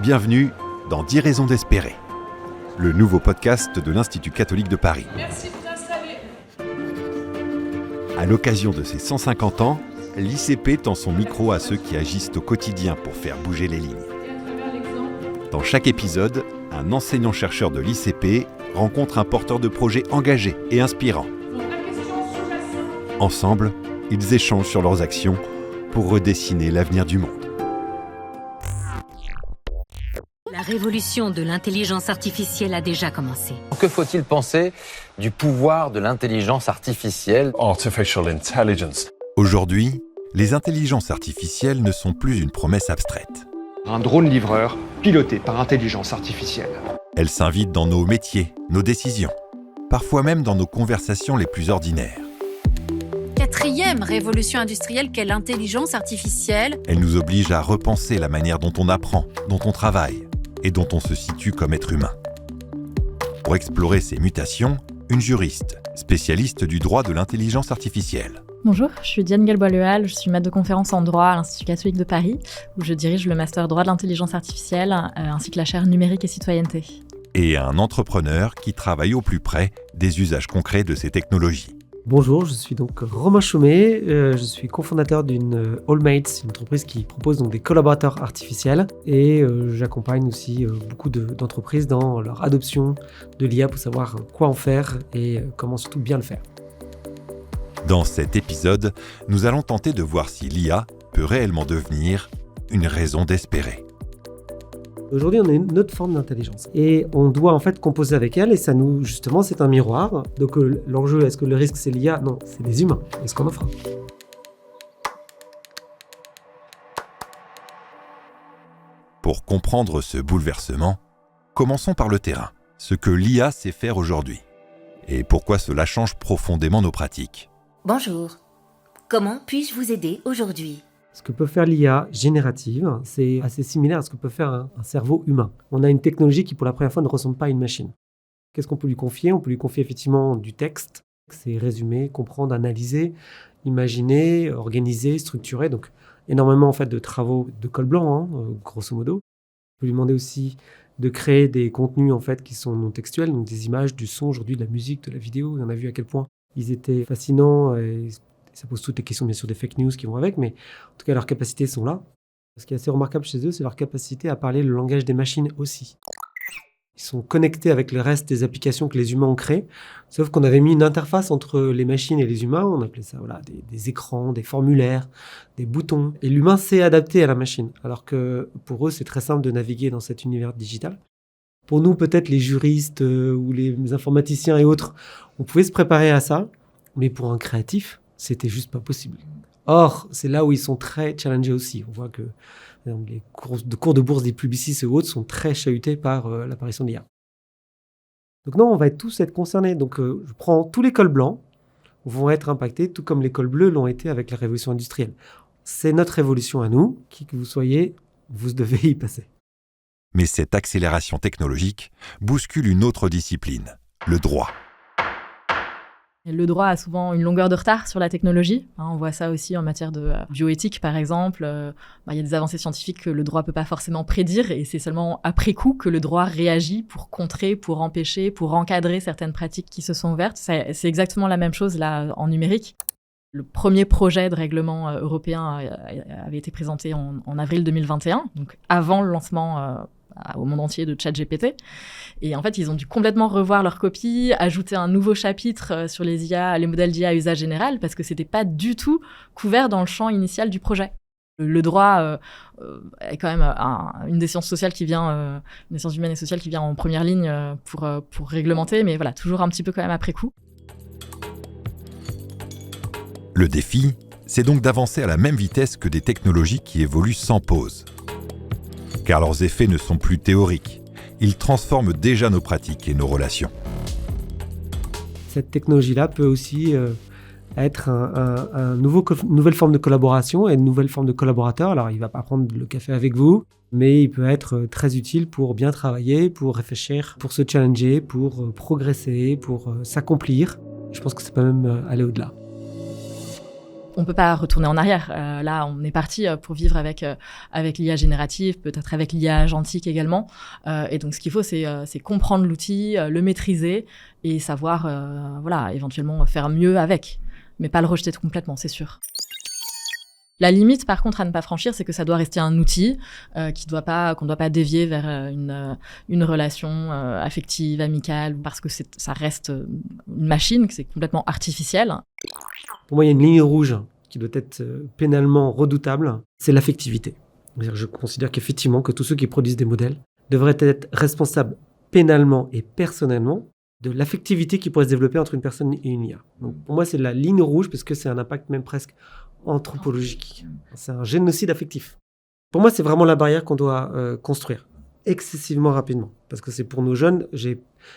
Bienvenue dans 10 raisons d'espérer, le nouveau podcast de l'Institut catholique de Paris. Merci de vous installer. À l'occasion de ses 150 ans, l'ICP tend son micro à ceux qui agissent au quotidien pour faire bouger les lignes. Et à travers l'exemple, Dans chaque épisode, un enseignant-chercheur de l'ICP rencontre un porteur de projet engagé et inspirant. donc la question sous-jacente. Ensemble, ils échangent sur leurs actions pour redessiner l'avenir du monde. La révolution de l'intelligence artificielle a déjà commencé. Que faut-il penser du pouvoir de l'intelligence artificielle ? Artificial intelligence. Aujourd'hui, les intelligences artificielles ne sont plus une promesse abstraite. Un drone livreur piloté par intelligence artificielle. Elles s'invitent dans nos métiers, nos décisions, parfois même dans nos conversations les plus ordinaires. Quatrième révolution industrielle qu'est l'intelligence artificielle. Elles nous obligent à repenser la manière dont on apprend, dont on travaille et dont on se situe comme être humain. Pour explorer ces mutations, une juriste, spécialiste du droit de l'intelligence artificielle. Bonjour, je suis Diane Galbois-Lehal, je suis maître de conférence en droit à l'Institut catholique de Paris, où je dirige le master droit de l'intelligence artificielle, ainsi que la chaire numérique et citoyenneté. Et un entrepreneur qui travaille au plus près des usages concrets de ces technologies. Bonjour, je suis donc Romain Chaumet, je suis cofondateur d'une AllMates, une entreprise qui propose donc des collaborateurs artificiels et j'accompagne aussi beaucoup d'entreprises dans leur adoption de l'IA pour savoir quoi en faire et comment surtout bien le faire. Dans cet épisode, nous allons tenter de voir si l'IA peut réellement devenir une raison d'espérer. Aujourd'hui, on a une autre forme d'intelligence et on doit en fait composer avec elle et ça nous, justement, c'est un miroir. Donc l'enjeu, est-ce que le risque c'est l'IA ? Non, c'est les humains. Est-ce qu'on en fera ? Pour comprendre ce bouleversement, commençons par le terrain, ce que l'IA sait faire aujourd'hui et pourquoi cela change profondément nos pratiques. Bonjour. Comment puis-je vous aider aujourd'hui ? Ce que peut faire l'IA générative, c'est assez similaire à ce que peut faire un cerveau humain. On a une technologie qui, pour la première fois, ne ressemble pas à une machine. Qu'est-ce qu'on peut lui confier ? On peut lui confier effectivement du texte. C'est résumer, comprendre, analyser, imaginer, organiser, structurer. Donc, énormément en fait, de travaux de col blanc, grosso modo. On peut lui demander aussi de créer des contenus en fait, qui sont non textuels, donc des images, du son, aujourd'hui de la musique, de la vidéo. On a vu à quel point ils étaient fascinants et ça pose toutes les questions, bien sûr, des fake news qui vont avec, mais en tout cas, leurs capacités sont là. Ce qui est assez remarquable chez eux, c'est leur capacité à parler le langage des machines aussi. Ils sont connectés avec le reste des applications que les humains ont créées, sauf qu'on avait mis une interface entre les machines et les humains, on appelait ça des écrans, des formulaires, des boutons, et l'humain s'est adapté à la machine, alors que pour eux, c'est très simple de naviguer dans cet univers digital. Pour nous, peut-être les juristes ou les informaticiens et autres, on pouvait se préparer à ça, mais pour un créatif, c'était juste pas possible. Or, c'est là où ils sont très challengés aussi. On voit que les cours de bourse des Publicis et autres sont très chahutés par l'apparition de l'IA. Donc non, on va tous être concernés. Donc je prends tous les cols blancs vont être impactés, tout comme les cols bleus l'ont été avec la révolution industrielle. C'est notre révolution à nous. Qui que vous soyez, vous devez y passer. Mais cette accélération technologique bouscule une autre discipline, le droit. Le droit a souvent une longueur de retard sur la technologie. On voit ça aussi en matière de bioéthique, par exemple. Il y a des avancées scientifiques que le droit ne peut pas forcément prédire et c'est seulement après coup que le droit réagit pour contrer, pour empêcher, pour encadrer certaines pratiques qui se sont ouvertes. C'est exactement la même chose là en numérique. Le premier projet de règlement européen avait été présenté en avril 2021, donc avant le lancement au monde entier de ChatGPT. Et en fait, ils ont dû complètement revoir leur copie, ajouter un nouveau chapitre sur les IA, les modèles d'IA à usage général, parce que c'était pas du tout couvert dans le champ initial du projet. Le droit est quand même une des sciences sociales qui vient, une des sciences humaines et sociales qui vient en première ligne pour réglementer, mais voilà, toujours un petit peu quand même après coup. Le défi, c'est donc d'avancer à la même vitesse que des technologies qui évoluent sans pause. Car leurs effets ne sont plus théoriques. Ils transforment déjà nos pratiques et nos relations. Cette technologie-là peut aussi être une nouvelle forme de collaboration et une nouvelle forme de collaborateur. Alors, il ne va pas prendre le café avec vous, mais il peut être très utile pour bien travailler, pour réfléchir, pour se challenger, pour progresser, pour s'accomplir. Je pense que ça peut même aller au-delà. On peut pas retourner en arrière. Là, on est parti pour vivre avec l'IA générative, peut-être avec l'IA agentique également. Et donc, ce qu'il faut, c'est comprendre l'outil, le maîtriser et savoir, éventuellement faire mieux avec, mais pas le rejeter complètement, c'est sûr. La limite, par contre, à ne pas franchir, c'est que ça doit rester un outil qu'on ne doit pas dévier vers une relation affective, amicale, parce que ça reste une machine, que c'est complètement artificiel. Pour moi, il y a une ligne rouge qui doit être pénalement redoutable, c'est l'affectivité. Je considère qu'effectivement, que tous ceux qui produisent des modèles devraient être responsables pénalement et personnellement de l'affectivité qui pourrait se développer entre une personne et une IA. Donc, pour moi, c'est la ligne rouge parce que c'est un impact même presque anthropologique. C'est un génocide affectif. Pour moi, c'est vraiment la barrière qu'on doit construire excessivement rapidement. Parce que c'est pour nos jeunes,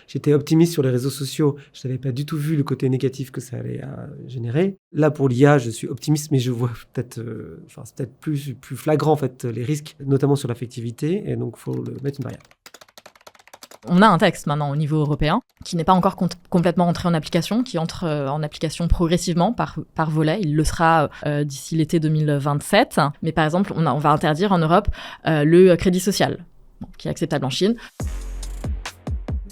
j'étais optimiste sur les réseaux sociaux, je n'avais pas du tout vu le côté négatif que ça allait générer. Là, pour l'IA, je suis optimiste, mais je vois peut-être, c'est peut-être plus flagrant en fait, les risques, notamment sur l'affectivité, et donc il faut mettre une barrière. On a un texte maintenant au niveau européen qui n'est pas encore complètement entré en application, qui entre en application progressivement par volet. Il le sera d'ici l'été 2027. Mais par exemple, on va interdire en Europe le crédit social, qui est acceptable en Chine.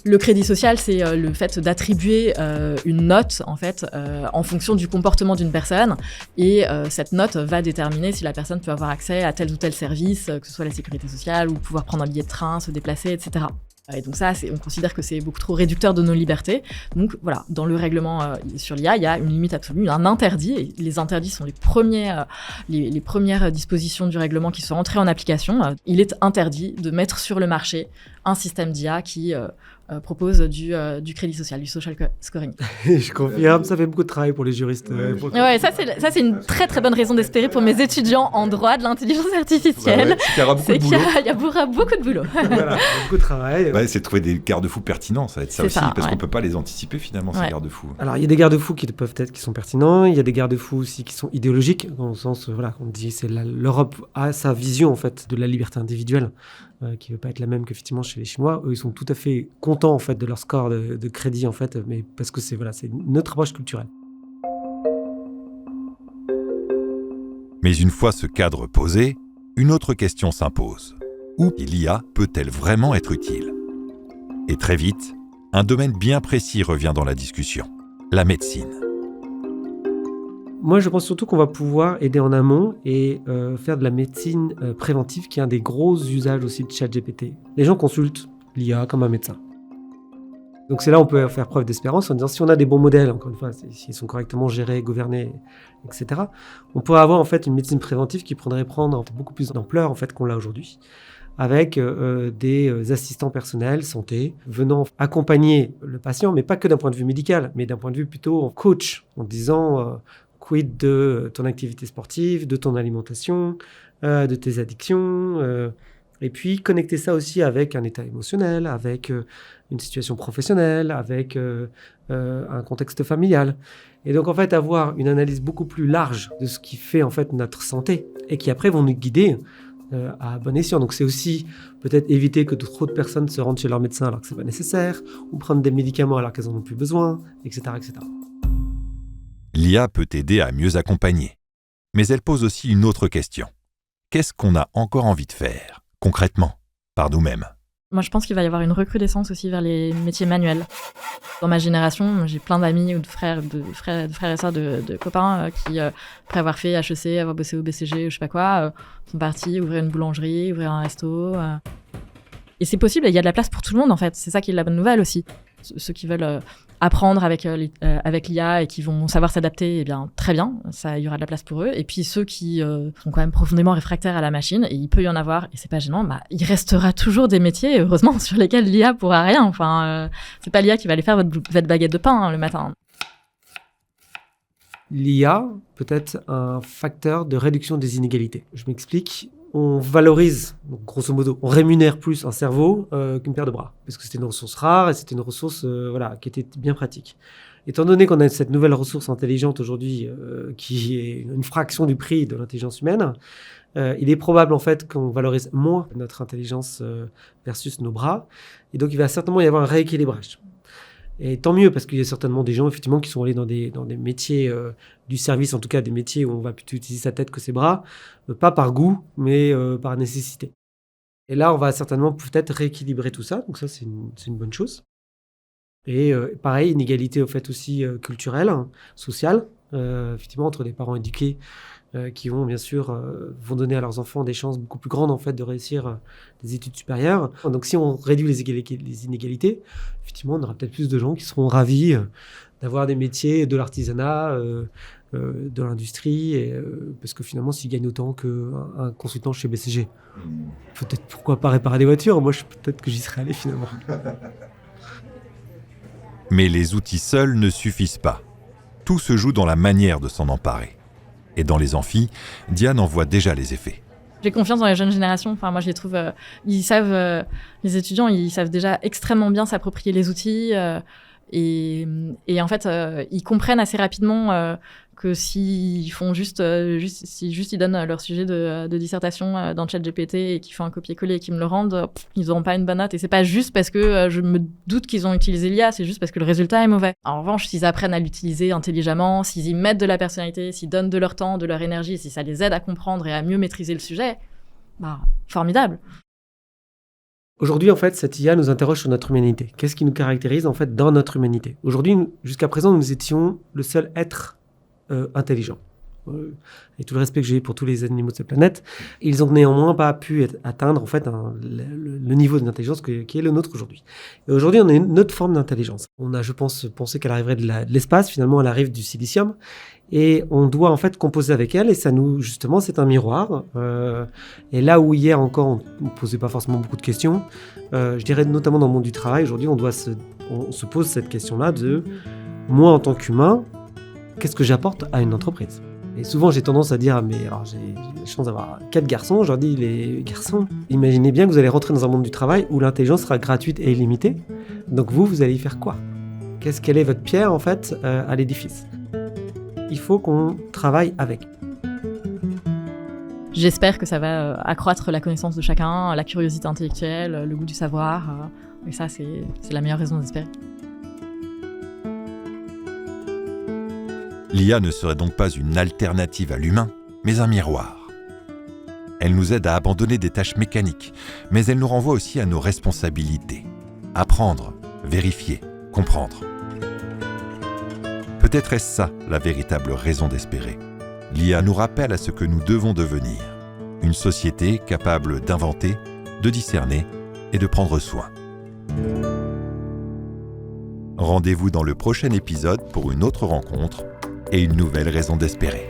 Le crédit social, c'est le fait d'attribuer une note en fait en fonction du comportement d'une personne, et cette note va déterminer si la personne peut avoir accès à tel ou tel service, que ce soit la sécurité sociale ou pouvoir prendre un billet de train, se déplacer, etc. Et donc ça, on considère que c'est beaucoup trop réducteur de nos libertés. Donc voilà, dans le règlement sur l'IA, il y a une limite absolue, un interdit. Et les interdits sont les premières dispositions du règlement qui sont entrées en application. Il est interdit de mettre sur le marché un système d'IA qui propose du crédit social, du social scoring. Je confirme, ça fait beaucoup de travail pour les juristes. Ouais, ça c'est une très très bonne raison d'espérer pour mes étudiants en droit de l'intelligence artificielle. Il y aura beaucoup de boulot. Il y aura beaucoup de boulot. Voilà, beaucoup de travail. Ouais, c'est de trouver des garde-fous pertinents, ça va être ça aussi, parce qu'on peut pas les anticiper finalement, ces garde-fous. Alors il y a des garde-fous qui sont pertinents, il y a des garde-fous aussi qui sont idéologiques, dans le sens, on dit c'est l'Europe a sa vision en fait de la liberté individuelle, qui ne veut pas être la même qu'effectivement chez les Chinois. Eux, ils sont tout à fait contents en fait de leur score de crédit en fait, mais parce que c'est une autre approche culturelle. Mais une fois ce cadre posé, une autre question s'impose. Où l'IA peut-elle vraiment être utile ? Et très vite, un domaine bien précis revient dans la discussion, la médecine. Moi, je pense surtout qu'on va pouvoir aider en amont et faire de la médecine préventive, qui est un des gros usages aussi de ChatGPT. Les gens consultent l'IA comme un médecin. Donc c'est là où on peut faire preuve d'espérance en disant, si on a des bons modèles, encore une fois, s'ils sont correctement gérés, gouvernés, etc., on pourrait avoir en fait une médecine préventive qui prendrait beaucoup plus d'ampleur en fait qu'on l'a aujourd'hui, avec des assistants personnels santé venant accompagner le patient, mais pas que d'un point de vue médical, mais d'un point de vue plutôt en coach, en disant quid de ton activité sportive, de ton alimentation, de tes addictions, et puis connecter ça aussi avec un état émotionnel, avec une situation professionnelle, avec un contexte familial. Et donc en fait avoir une analyse beaucoup plus large de ce qui fait en fait notre santé, et qui après vont nous guider à bon escient. Donc c'est aussi peut-être éviter que trop de personnes se rendent chez leur médecin alors que c'est pas nécessaire, ou prendre des médicaments alors qu'elles en ont plus besoin, etc., etc. L'IA peut aider à mieux accompagner, mais elle pose aussi une autre question. Qu'est-ce qu'on a encore envie de faire, concrètement, par nous-mêmes ? Moi, je pense qu'il va y avoir une recrudescence aussi vers les métiers manuels. Dans ma génération, j'ai plein d'amis ou de frères et sœurs de copains qui, après avoir fait HEC, avoir bossé au BCG ou je sais pas quoi, sont partis ouvrir une boulangerie, ouvrir un resto. Et c'est possible, il y a de la place pour tout le monde en fait. C'est ça qui est la bonne nouvelle aussi. Ceux qui veulent apprendre avec l'IA et qui vont savoir s'adapter, eh bien très bien, il y aura de la place pour eux. Et puis ceux qui sont quand même profondément réfractaires à la machine, et il peut y en avoir, et c'est pas gênant, il restera toujours des métiers, heureusement, sur lesquels l'IA pourra rien. Enfin, c'est pas l'IA qui va aller faire votre baguette de pain le matin. L'IA peut être un facteur de réduction des inégalités. Je m'explique. On valorise, donc grosso modo, on rémunère plus un cerveau qu'une paire de bras, parce que c'était une ressource rare et c'était une ressource qui était bien pratique. Étant donné qu'on a cette nouvelle ressource intelligente aujourd'hui, qui est une fraction du prix de l'intelligence humaine, il est probable en fait qu'on valorise moins notre intelligence versus nos bras, et donc il va certainement y avoir un rééquilibrage. Et tant mieux, parce qu'il y a certainement des gens, effectivement, qui sont allés dans des métiers du service, en tout cas des métiers où on va plutôt utiliser sa tête que ses bras, pas par goût, mais par nécessité. Et là, on va certainement peut-être rééquilibrer tout ça, donc ça, c'est une bonne chose. Et pareil, inégalité au fait aussi culturelle, sociale, effectivement, entre des parents éduqués qui vont bien sûr vont donner à leurs enfants des chances beaucoup plus grandes en fait de réussir des études supérieures. Donc si on réduit les inégalités, effectivement, on aura peut-être plus de gens qui seront ravis d'avoir des métiers de l'artisanat, de l'industrie, parce que finalement, s'ils gagnent autant qu'un consultant chez BCG, peut-être pourquoi pas réparer des voitures. Moi, peut-être que j'y serais allé finalement. Mais les outils seuls ne suffisent pas. Tout se joue dans la manière de s'en emparer. Et dans les amphis, Diane en voit déjà les effets. J'ai confiance dans les jeunes générations. Enfin, moi, je les trouve, ils savent, les étudiants, ils savent déjà extrêmement bien s'approprier les outils. Et en fait, ils comprennent assez rapidement que s'ils font juste ils donnent leur sujet de dissertation dans ChatGPT et qu'ils font un copier-coller et qu'ils me le rendent, ils n'auront pas une bonne note. Et c'est pas juste parce que je me doute qu'ils ont utilisé l'IA, c'est juste parce que le résultat est mauvais. En revanche, s'ils apprennent à l'utiliser intelligemment, s'ils y mettent de la personnalité, s'ils donnent de leur temps, de leur énergie, si ça les aide à comprendre et à mieux maîtriser le sujet, formidable. Aujourd'hui, en fait, cette IA nous interroge sur notre humanité. Qu'est-ce qui nous caractérise, en fait, dans notre humanité ? Aujourd'hui, jusqu'à présent, nous étions le seul être intelligent. Et tout le respect que j'ai pour tous les animaux de cette planète, ils ont néanmoins pas pu atteindre, en fait, le niveau d'intelligence qui est le nôtre aujourd'hui. Et aujourd'hui, on a une autre forme d'intelligence. On a, je pense, pensé qu'elle arriverait de l'espace. Finalement, elle arrive du silicium. Et on doit, en fait, composer avec elle. Et ça justement, c'est un miroir. Et là où hier encore, on ne posait pas forcément beaucoup de questions, je dirais notamment dans le monde du travail, aujourd'hui, on se pose cette question-là de moi, en tant qu'humain, qu'est-ce que j'apporte à une entreprise ? Et souvent, j'ai tendance à dire, mais alors j'ai la chance d'avoir 4 garçons. Je leur dis, les garçons, imaginez bien que vous allez rentrer dans un monde du travail où l'intelligence sera gratuite et illimitée. Donc vous allez y faire quoi ? Quelle est votre pierre, en fait, à l'édifice ? Il faut qu'on travaille avec. J'espère que ça va accroître la connaissance de chacun, la curiosité intellectuelle, le goût du savoir. Et ça, c'est la meilleure raison d'espérer. L'IA ne serait donc pas une alternative à l'humain, mais un miroir. Elle nous aide à abandonner des tâches mécaniques, mais elle nous renvoie aussi à nos responsabilités. Apprendre, vérifier, comprendre. Peut-être est-ce ça la véritable raison d'espérer. L'IA nous rappelle à ce que nous devons devenir. Une société capable d'inventer, de discerner et de prendre soin. Rendez-vous dans le prochain épisode pour une autre rencontre et une nouvelle raison d'espérer.